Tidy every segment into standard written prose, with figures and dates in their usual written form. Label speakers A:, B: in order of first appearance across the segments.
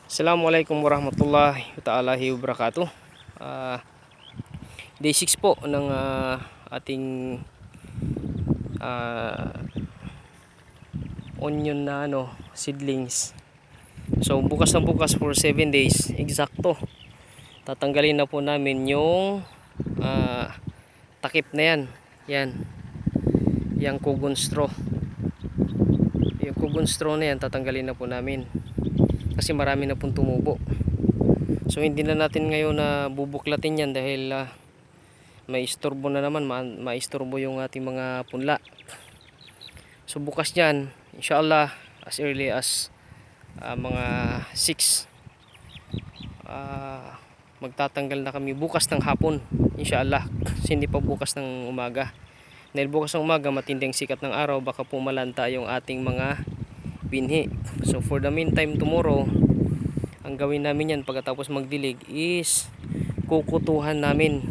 A: Assalamualaikum warahmatullahi ta'ala wabarakatuh. Day 6 po ng ating uh, onion na seedlings. So bukas na bukas for 7 days eksakto. Tatanggalin na po namin yung takip na yan. Yan. Yang cogon straw. Yung cogon straw na yan tatanggalin na po namin. Kasi marami na pong tumubo. So hindi na natin ngayon na bubuklatin yan dahil maistorbo na naman, maistorbo yung ating mga punla. So bukas yan, inshallah, as early as mga 6 magtatanggal na kami bukas ng hapon, inshallah. Hindi pa bukas ng umaga. Dahil bukas ng umaga matinding sikat ng araw, baka pumalanta yung ating mga binhi. So for the meantime tomorrow, ang gawin namin yan pagkatapos magdilig is kukutuhan namin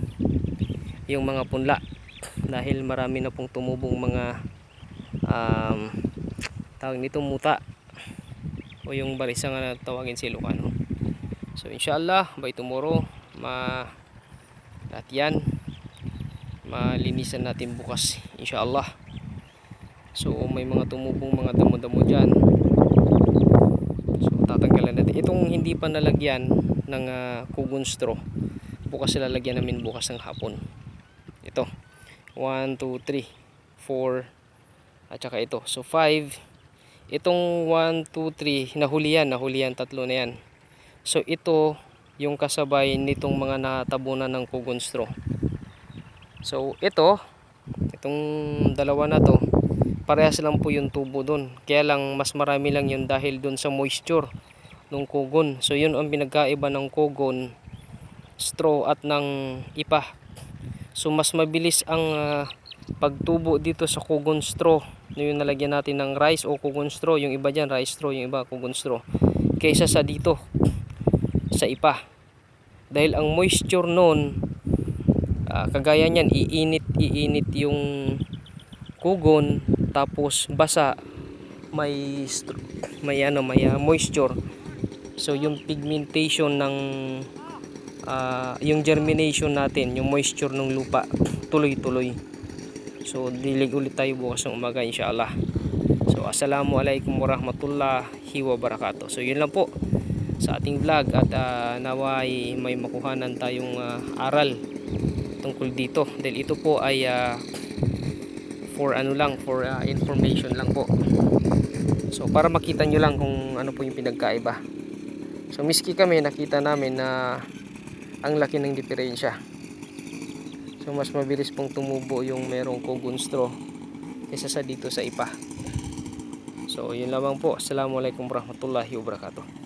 A: yung mga punla dahil marami na pong tumubong mga tawag nito muta o yung barisa nga tawagin sa Ilocano. So inshallah by tomorrow lahat yan malinisan natin bukas inshallah. So may mga tumubong mga damo-damo dyan, so tatanggalan natin itong hindi pa nalagyan ng cogon straw. Bukas lalagyan namin bukas ng hapon. Ito 1, 2, 3, 4 at saka ito, so 5. Itong 1, 2, 3 nahulihan tatlo na yan. So ito yung kasabay nitong mga natabunan ng cogon straw. So itong dalawa na to parehas lang po yung tubo doon, kaya lang mas marami lang yun dahil doon sa moisture ng cogon. So yun ang pinagkaiba ng cogon straw at ng ipa. So mas mabilis ang pagtubo dito sa cogon straw, yung nalagyan natin ng rice o cogon straw, yung iba dyan rice straw, yung iba cogon straw, kaysa sa dito sa ipa. Dahil ang moisture noon kagaya niyan, iinit yung cogon, tapos basa, may moisture. So yung pigmentation ng yung germination natin, yung moisture ng lupa tuloy-tuloy. So dilig ulit tayo bukas ng umaga inshallah. So assalamualaikum warahmatullahi wabarakatuh. So yun lang po sa ating vlog at naway may makuhanan tayong aral tungkol dito, dahil ito po ay for information lang po. So para makita nyo lang kung ano po yung pinagkaiba. So miski kami nakita namin na ang laki ng diferensya. So mas mabilis pong tumubo yung merong cogon straw kaysa sa dito sa ipa. So yun lamang po. Assalamualaikum warahmatullahi wabarakatuh.